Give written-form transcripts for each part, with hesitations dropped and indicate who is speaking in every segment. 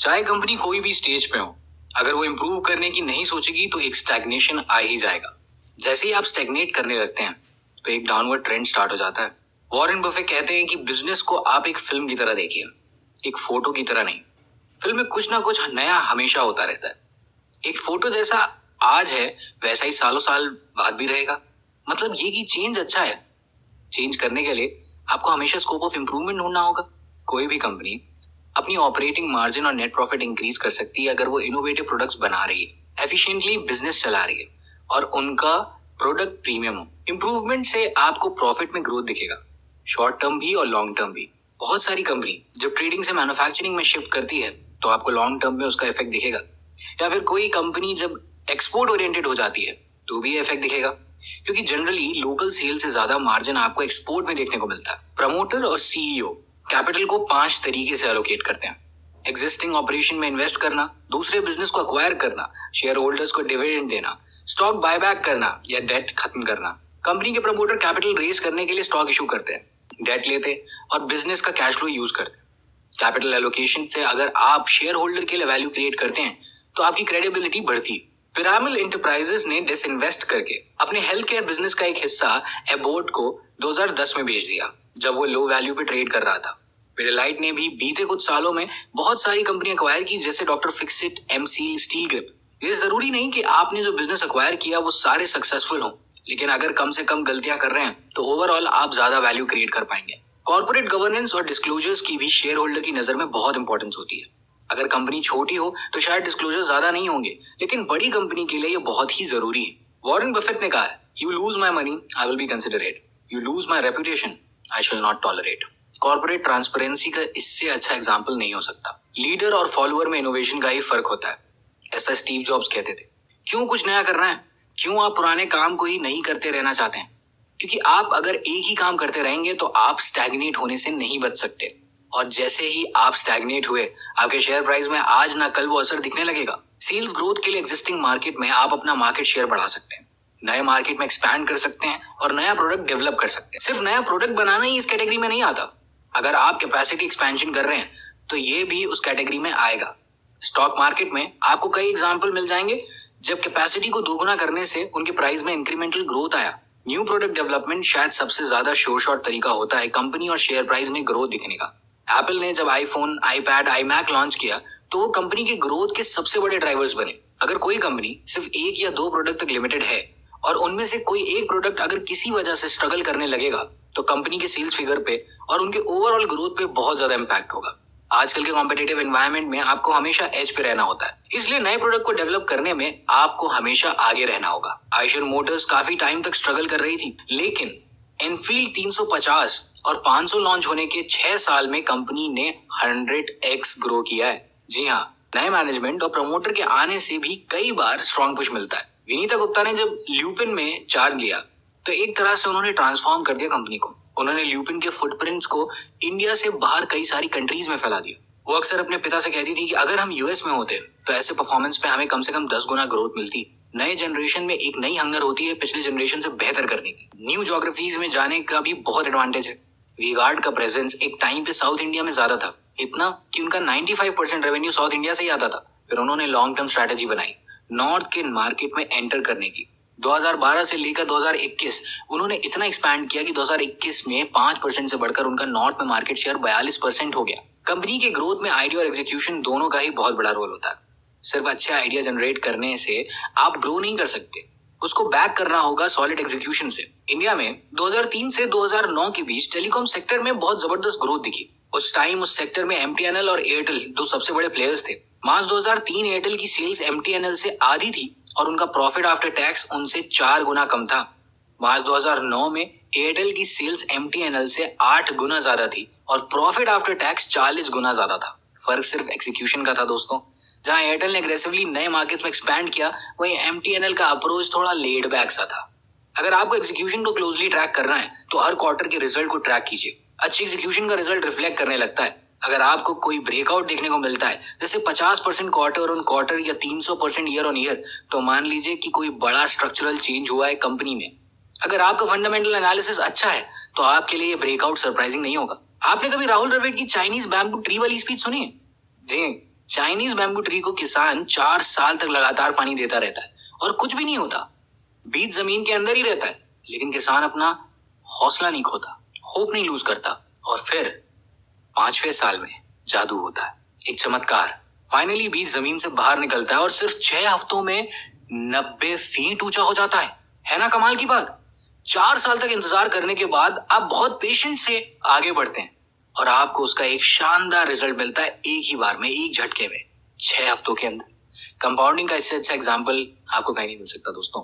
Speaker 1: चाहे कंपनी कोई भी स्टेज पे हो, अगर वो इम्प्रूव करने की नहीं सोचेगी तो एक स्टैग्नेशन आ ही जाएगा। जैसे ही आप स्टैग्नेट करने लगते हैं तो एक डाउनवर्ड ट्रेंड स्टार्ट हो जाता है। वॉरेन बफेट कहते हैं कि बिजनेस को आप एक फिल्म की तरह देखिए, एक फोटो की तरह नहीं। फिल्म में कुछ ना कुछ नया हमेशा होता रहता है। एक फोटो जैसा आज है वैसा ही सालों साल बाद भी रहेगा। मतलब ये कि चेंज अच्छा है। चेंज करने के लिए आपको हमेशा स्कोप ऑफ इंप्रूवमेंट ढूंढना होगा। कोई भी कंपनी अपनी ऑपरेटिंग मार्जिन और नेट प्रॉफिट इंक्रीज कर सकती है अगर वो इनोवेटिव प्रोडक्ट्स बना रही है, एफिशिएंटली बिजनेस चला रही है और उनका प्रोडक्ट प्रीमियम हो। इंप्रूवमेंट से आपको प्रॉफिट में ग्रोथ दिखेगा, शॉर्ट टर्म भी और लॉन्ग टर्म भी। बहुत सारी कंपनी जब ट्रेडिंग से मैन्युफैक्चरिंग में शिफ्ट करती है तो आपको लॉन्ग टर्म में उसका इफेक्ट दिखेगा, या फिर कोई कंपनी जब एक्सपोर्ट ओरिएंटेड हो जाती है तो भी इफेक्ट दिखेगा, क्योंकि जनरली लोकल सेल से ज्यादा मार्जिन आपको एक्सपोर्ट में देखने को मिलता है। प्रमोटर और सीईओ कैपिटल को 5 तरीके से एलोकेट करते हैं। एग्जिस्टिंग ऑपरेशन में इन्वेस्ट करना, दूसरे बिजनेस को अक्वायर करना, शेयर होल्डर्स को डिविडेंड देना, स्टॉक बायबैक करना या डेट खत्म करना। कंपनी के प्रमोटर कैपिटल रेज करने के लिए स्टॉक इशू करते हैं, डेट लेते और बिजनेस का कैश फ्लो यूज करते हैं। कैपिटल एलोकेशन से अगर आप शेयर होल्डर के लिए वैल्यू क्रिएट करते हैं तो आपकी क्रेडिबिलिटी बढ़ती है। पिरामिल एंटरप्राइजेस ने डिसइन्वेस्ट करके अपने हेल्थ केयर बिजनेस का एक हिस्सा एबोट को 2010 में बेच दिया, जब वो लो वैल्यू पे ट्रेड कर रहा था। पिडिलाइट ने भी बीते कुछ सालों में बहुत सारी कंपनी अक्वायर की, जैसे doctor Fixit, M-Seal, steel grip. ये जरूरी नहीं कि आपने जो बिजनेस अक्वायर किया वो सारे सक्सेसफुल हो, लेकिन अगर कम से कम गलतियां कर रहे हैं तो ओवरऑल आप ज्यादा वैल्यू क्रिएट कर पाएंगे। कॉर्पोरेट गवर्नेंस और डिस्क्लोजर्स की भी शेयर होल्डर की नजर में बहुत इंपॉर्टेंस होती है। अगर कंपनी छोटी हो तो शायद डिस्क्लोजर ज्यादा नहीं होंगे, लेकिन बड़ी कंपनी के लिए ये बहुत ही जरूरी है। वॉरेन बफेट ने कहा है, you lose my money I will be considerate, you lose my reputation I shall not tolerate. Corporate transparency का इससे अच्छा एग्जाम्पल नहीं हो सकता। लीडर और फॉलोअर में इनोवेशन का ही फर्क होता है, ऐसा स्टीव जॉब्स कहते थे। क्यों कुछ नया करना है? क्यों आप पुराने काम को ही नहीं करते रहना चाहते हैं? क्योंकि आप अगर एक ही काम करते रहेंगे तो आप स्टैग्नेट होने से नहीं बच सकते, और जैसे ही आप स्टैग्नेट हुए आपके शेयर प्राइस में आज ना कल वो असर दिखने लगेगा। सेल्स ग्रोथ के लिए एग्जिस्टिंग मार्केट में आप अपना मार्केट शेयर बढ़ा सकते हैं, नए मार्केट में एक्सपैंड कर सकते हैं और नया प्रोडक्ट डेवलप कर सकते हैं। सिर्फ नया प्रोडक्ट बनाना ही इस कैटेगरी में नहीं आता। अगर आप कैपेसिटी एक्सपेंशन कर रहे हैं तो ये भी उस कैटेगरी में आएगा। स्टॉक मार्केट में आपको कई एग्जाम्पल मिल जाएंगे जब कैपेसिटी को दोगुना करने से उनके प्राइस में इंक्रीमेंटल ग्रोथ आया। न्यू प्रोडक्ट डेवलपमेंट शायद सबसे ज्यादा श्योर शॉट तरीका होता है कंपनी और शेयर प्राइस में ग्रोथ दिखने का। एप्पल ने जब आईफोन, आईपैड, आईमैक लॉन्च किया तो वो कंपनी के ग्रोथ के सबसे बड़े ड्राइवर्स बने। अगर कोई कंपनी सिर्फ एक या दो प्रोडक्ट तक लिमिटेड है और उनमें से कोई एक प्रोडक्ट अगर किसी वजह से स्ट्रगल करने लगेगा तो कंपनी के सेल्स फिगर पे और उनके ओवरऑल ग्रोथ पे बहुत ज्यादा इंपैक्ट होगा। आजकल के कॉम्पिटिटिव एनवायरनमेंट में आपको हमेशा एज पे रहना होता है, इसलिए नए प्रोडक्ट को डेवलप करने में आपको हमेशा आगे रहना होगा। आयशर मोटर्स काफी टाइम तक स्ट्रगल कर रही थी, लेकिन एनफील्ड 350 और 500 लॉन्च होने के 6 साल में कंपनी ने 100x ग्रो किया है। जी हाँ, नए मैनेजमेंट और प्रमोटर के आने से भी कई बार स्ट्रॉन्ग पुश मिलता है। विनीता गुप्ता ने जब ल्यूपिन में चार्ज लिया तो एक तरह से उन्होंने ट्रांसफॉर्म कर दिया कंपनी को। उन्होंने ल्यूपिन के फुटप्रिंट्स को इंडिया से बाहर कई सारी कंट्रीज में फैला दिया। वो अक्सर अपने पिता से कहती थी कि अगर हम यूएस में होते तो ऐसे परफॉर्मेंस पे हमें कम से कम 10 गुना ग्रोथ मिलती। नए जनरेशन में एक नई हंगर होती है पिछले जनरेशन से बेहतर करने की। न्यू ज्योग्राफीज में जाने का भी बहुत एडवांटेज है। वी-गार्ड का प्रेजेंस एक टाइम पे साउथ इंडिया में ज्यादा था, इतना कि उनका 95% रेवेन्यू साउथ इंडिया से ही आता था। फिर उन्होंने लॉन्ग टर्म स्ट्रेटेजी बनाई नॉर्थ के मार्केट में एंटर करने की। 2012 से लेकर 2021 उन्होंने इतना एक्सपैंड किया कि 2021 में 5% से बढ़कर उनका नॉर्थ में मार्केट शेयर 42% हो गया। कंपनी के ग्रोथ में आइडिया और एग्जीक्यूशन दोनों का ही बहुत बड़ा रोल होता है। सिर्फ अच्छे आइडिया जनरेट करने से आप ग्रो नहीं कर सकते, उसको बैक करना होगा सॉलिड एग्जीक्यूशन से। इंडिया में 2003 से 2009 के बीच टेलीकॉम सेक्टर में बहुत जबरदस्त ग्रोथ दिखी। उस टाइम उस सेक्टर में एमटीएनएल और एयरटेल दो सबसे बड़े प्लेयर्स थे। मार्च 2003 एयरटेल की सेल्स एमटीएनएल से आधी थी और उनका प्रॉफिट आफ्टर टैक्स उनसे 4 गुना कम था। मार्च 2009 में एयरटेल की सेल्स एमटीएनएल से 8 गुना ज्यादा थी और प्रॉफिट आफ्टर टैक्स 40 गुना ज्यादा था। फर्क सिर्फ एक्सिक्यूशन का था दोस्तों। जहां एयरटेल ने एग्रेसिवली नए मार्केट में एक्सपैंड किया, वहीं एमटीएनएल का अप्रोच थोड़ा लेड बैक सा था। अगर आपको एक्सिक्यूशन को क्लोजली ट्रैक करना है तो हर क्वार्टर के रिजल्ट को ट्रैक कीजिए। अच्छी एक्सिक्यूशन का रिजल्ट रिफ्लेक्ट करने लगता है। अगर आपको कोई ब्रेकआउट देखने को मिलता है, जैसे 50% क्वार्टर ऑन क्वार्टर या 300% ईयर ऑन ईयर, तो मान लीजिए कि कोई बड़ा स्ट्रक्चरल चेंज हुआ है कंपनी में। अगर आपका फंडामेंटल एनालिसिस अच्छा है तो आपके लिए ये ब्रेकआउट सरप्राइजिंग नहीं होगा। आपने कभी राहुल द्रविड़ की चाइनीज बैम्बू ट्री वाली स्पीच सुनी है? जी, चाइनीज बैम्बू ट्री को किसान 4 साल तक लगातार पानी देता रहता है और कुछ भी नहीं होता। बीज जमीन के अंदर ही रहता है, लेकिन किसान अपना हौसला नहीं खोता, होप नहीं लूज करता, और फिर 5वें साल में जादू होता है, एक चमत्कार। फाइनली बीज जमीन से बाहर निकलता है और सिर्फ 6 हफ्तों में 90 फीट ऊंचा हो जाता है ना कमाल की बात। 4 साल तक इंतजार करने के बाद आप बहुत पेशेंस से आगे बढ़ते हैं और आपको उसका एक शानदार रिजल्ट मिलता है एक ही बार में, एक झटके में, 6 हफ्तों के अंदर। कंपाउंडिंग का इससे अच्छा एग्जाम्पल आपको कहीं नहीं मिल सकता दोस्तों।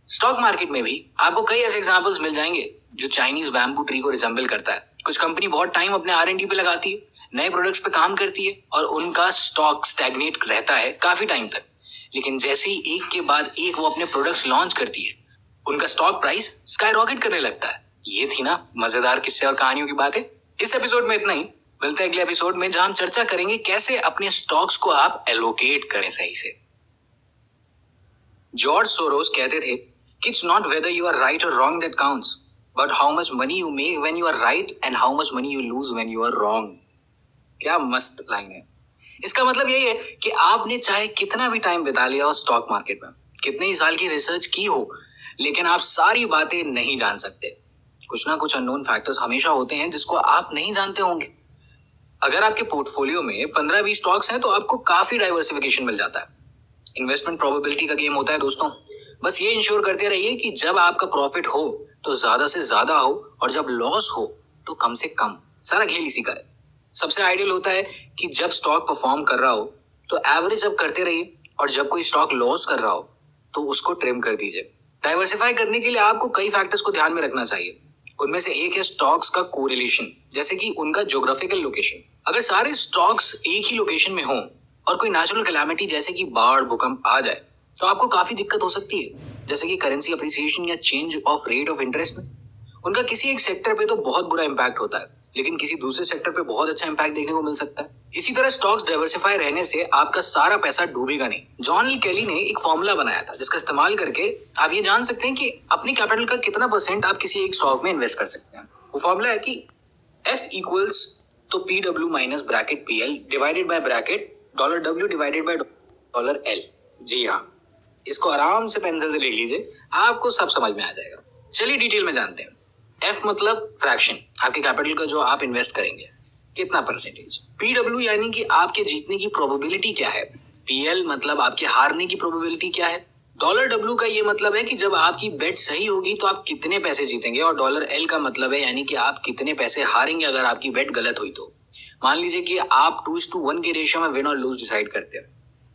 Speaker 1: स्टॉक मार्केट में भी आपको कई ऐसे एग्जाम्पल्स मिल जाएंगे जो चाइनीज बैम्बू ट्री को रिजेंबल करता है। कुछ कंपनी बहुत टाइम अपने R&D पे लगाती है, नए प्रोडक्ट्स पे काम करती है और उनका स्टॉक स्टैग्नेट रहता है काफी टाइम तक, लेकिन जैसे ही एक के बाद एक वो अपने प्रोडक्ट्स लॉन्च करती है, उनका स्टॉक प्राइस स्काई रॉकेट करने लगता है। ये थी ना मजेदार किस्से और कहानियों की बातें। इस एपिसोड में इतना ही। मिलते हैं अगले एपिसोड में, जहां हम चर्चा करेंगे कैसे अपने स्टॉक्स को आप एलोकेट करें सही से। जॉर्ज सोरोस कहते थे कि it's not whether you are right और wrong that counts, but how much money you make when you are right and how much money you lose when you are wrong. क्या मस्त line है। इसका मतलब यही है कि आपने चाहे कितना भी टाइम बिता लिया हो स्टॉक मार्केट में, कितने ही साल की रिसर्च की हो, लेकिन आप सारी बातें नहीं जान सकते। कुछ ना कुछ अननोन फैक्टर्स हमेशा होते हैं जिसको आप नहीं जानते होंगे। अगर आपके पोर्टफोलियो में 15-20 स्टॉक्स हैं तो आपको काफी डाइवर्सिफिकेशन मिल जाता है। इन्वेस्टमेंट प्रोबेबिलिटी का गेम होता है दोस्तों। बस ये इंश्योर करते रहिए कि जब आपका प्रॉफिट हो तो ज्यादा से ज्यादा हो और जब लॉस हो तो कम से कम। सारा खेल इसी का है। सबसे आइडियल होता है कि जब स्टॉक परफॉर्म कर रहा हो तो एवरेज अप करते रहिए, और जब कोई स्टॉक लॉस कर रहा हो तो उसको ट्रिम कर दीजिए। डाइवर्सिफाई करने के लिए आपको कई फैक्टर्स को ध्यान में रखना चाहिए। उनमें से एक है स्टॉक्स का कोरिलेशन, जैसे कि उनका ज्योग्राफिकल लोकेशन। अगर सारे स्टॉक्स एक ही लोकेशन में हों और कोई नेचुरल कैलामिटी जैसे कि बाढ़, भूकंप आ जाए तो आपको काफी दिक्कत हो सकती है, जैसे कि करेंसी अप्रिसिएशन या change of rate of interest में। उनका किसी एक सेक्टर पे तो बहुत बुरा इंपैक्ट होता है, लेकिन किसी दूसरे सेक्टर पे बहुत अच्छा इंपैक्ट देखने को मिल सकता है। इसी तरह स्टॉक्स डाइवर्सिफाई रहने से आपका सारा पैसा डूबेगा नहीं। जॉन ली केली ने एक फॉर्मूला बनाया था जिसका इस्तेमाल करके आप ये जान सकते हैं कि अपनी कैपिटल का कितना परसेंट आप किसी एक स्टॉक में इन्वेस्ट कर सकते हैं। वो फॉर्मूला है कि F इक्वल्स तो PW minus bracket PL divided by bracket $W divided by $L। जी हाँ, इसको आराम से पेंसिल से लिख लीजिए, आपको सब समझ में आ जाएगा। चलिए डिटेल में जानते हैं। F मतलब फ्रैक्शन, आपके कैपिटल का जो आप इन्वेस्ट करेंगे कितना परसेंटेज। PW यानी कि आपके जीतने की प्रोबेबिलिटी क्या है। PL मतलब आपके हारने की प्रोबेबिलिटी क्या है। $W का ये मतलब है कि जब आपकी बेट सही होगी तो आप कितने पैसे जीतेंगे, और $L का मतलब है यानी कि आप कितने पैसे हारेंगे अगर आपकी बेट गलत हुई तो। मान लीजिए कि आप 2:1 के रेशियो में विन और लूज डिसाइड करते हैं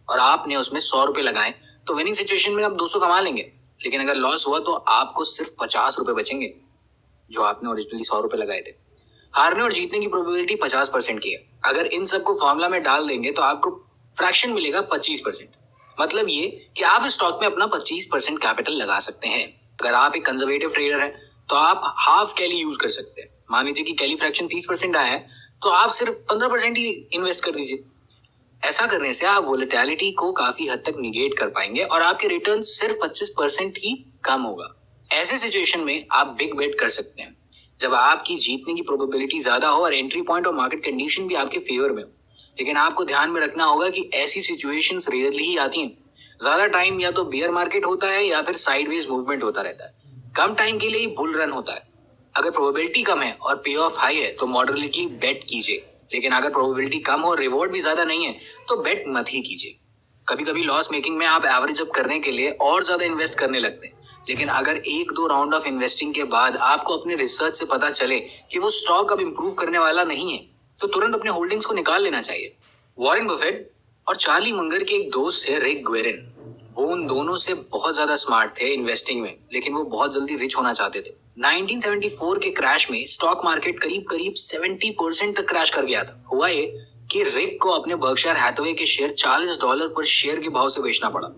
Speaker 1: और आपने उसमें 100 रुपए लगाए, तो विनिंग सिचुएशन में आप 200 कमा लेंगे, लेकिन अगर लॉस हुआ तो आपको सिर्फ 50 रुपए बचेंगे जो आपने ओरिजिनली 100 रुपए लगाए थे। हारने और जीतने की प्रोबेबिलिटी 50% की है। अगर इन सबको फॉर्मूला में डाल देंगे तो आपको फ्रैक्शन मिलेगा 25%। मतलब ये कि आप इस स्टॉक में अपना 25% कैपिटल लगा सकते हैं। अगर आप एक कंजर्वेटिव ट्रेडर हैं तो आप हाफ कैली यूज कर सकते हैं। मान लीजिए कि कैली फ्रैक्शन 30% आया है तो आप सिर्फ 15% ही इन्वेस्ट कर दीजिए। ऐसा करने से आप वोलेटिलिटी को काफी हद तक निगेट कर पाएंगे और आपके रिटर्न सिर्फ 25% ही कम होगा। ऐसे सिचुएशन में आप बिग बेट कर सकते हैं जब आपकी जीतने की प्रोबेबिलिटी ज्यादा हो और एंट्री पॉइंट और मार्केट कंडीशन भी आपके फेवर में हो। लेकिन आपको ध्यान में रखना होगा कि ऐसी सिचुएशंस रेयरली ही आती हैं। ज्यादा टाइम या तो बियर मार्केट होता है या फिर साइडवेज मूवमेंट होता रहता है। कम टाइम के लिए ही बुल रन होता है। अगर प्रोबेबिलिटी कम है और पे ऑफ हाई है तो मॉडरेटली बेट कीजिए, लेकिन अगर प्रोबेबिलिटी कम हो, रिवॉर्ड भी ज्यादा नहीं है तो बेट मत ही कीजिए। कभी कभी लॉस मेकिंग में आप एवरेज अप करने के लिए और ज्यादा इन्वेस्ट करने लगते हैं, लेकिन अगर 1-2 राउंड ऑफ इन्वेस्टिंग के बाद आपको अपने रिसर्च से पता चले कि वो स्टॉक अब इंप्रूव करने वाला नहीं है तो तुरंत अपने होल्डिंग्स को निकाल लेना चाहिए। वॉरेन बफेट और चार्ली मंगर के एक दोस्त थे रिक ग्वेरिन। वो उन दोनों से बहुत ज्यादा स्मार्ट थे इन्वेस्टिंग में, लेकिन वो बहुत जल्दी रिच होना चाहते थे। 1974 के क्रैश में स्टॉक मार्केट करीब 70% तक क्रैश कर गया था। हुआ ये कि रिक को अपने बर्कशायर हैथवे के शेयर $40 पर शेयर के भाव से बेचना पड़ा।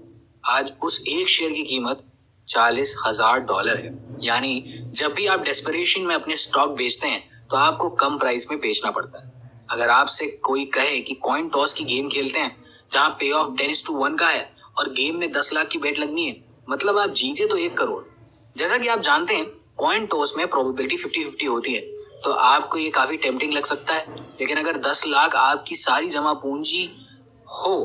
Speaker 1: आज उस एक शेयर की कीमत $40,000 है। यानी जब भी आप डेस्परेशन में अपने स्टॉक बेचते हैं तो आपको कम प्राइस में बेचना पड़ता है। अगर आपसे कोई कहे कि कॉइन टॉस की गेम खेलते हैं जहां पे ऑफ 10:1 का है और गेम में 10 लाख की बेट लगनी है, मतलब आप जीते तो 1 करोड़। जैसा कि आप जानते हैं कॉइन टॉस में प्रोबेबिलिटी 50-50 होती है, तो आपको ये काफी टेम्पटिंग लग सकता है। लेकिन अगर 10 लाख आपकी सारी जमा पूंजी हो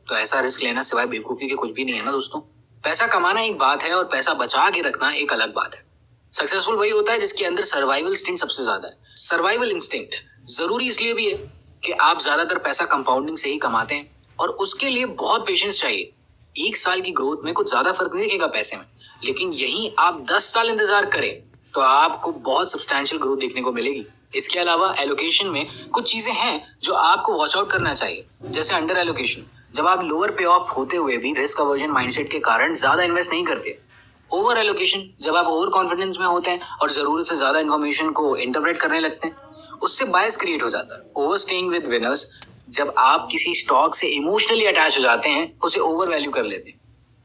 Speaker 1: तो ऐसा रिस्क लेना सिवाय बेवकूफी के कुछ भी नहीं है ना दोस्तों। पैसा कमाना एक बात है और पैसा बचा के रखना एक अलग बात है। सक्सेसफुल वही होता है जिसके अंदर सर्वाइवल इंस्टिंक्ट सबसे ज्यादा है। सर्वाइवल इंस्टिंक्ट जरूरी इसलिए भी है कि आप ज्यादातर पैसा कंपाउंडिंग से ही कमाते हैं और उसके लिए बहुत पेशेंस चाहिए। एक साल की ग्रोथ में कुछ ज्यादा फर्क नहीं दिखेगा पैसे में, लेकिन यही आप 10 साल इंतजार करें तो आपको बहुत सब्सटैंशियल ग्रोथ देखने को मिलेगी। इसके अलावा एलोकेशन में कुछ चीजें हैं जो आपको वॉच आउट करना चाहिए, जैसे अंडर एलोकेशन। जब आप लोअर पे ऑफ होते हुए भी रिस्क अवर्जन माइंडसेट के कारण ज्यादा इन्वेस्ट नहीं करते। ओवर एलोकेशन, जब आप ओवर कॉन्फिडेंस में होते हैं और जरूरत से ज्यादा इन्फॉर्मेशन को इंटरप्रेट करने लगते हैं, उससे बायस क्रिएट हो जाता है। ओवर स्टेइंग विद विनर्स, जब आप किसी स्टॉक से इमोशनली अटैच हो जाते हैं, उसे ओवर वैल्यू कर लेते हैं।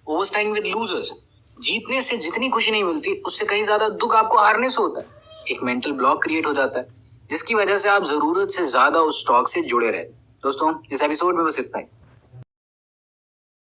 Speaker 1: ओवर स्टेइंग विद लूजर्स, जीतने से जितनी खुशी नहीं मिलती उससे कहीं ज्यादा दुख आपको हारने से होता है। एक मेंटल ब्लॉक क्रिएट हो जाता है जिसकी वजह से आप जरूरत से ज्यादा उस स्टॉक से जुड़े रहते हैं। दोस्तों, इस एपिसोड में बस इतना ही।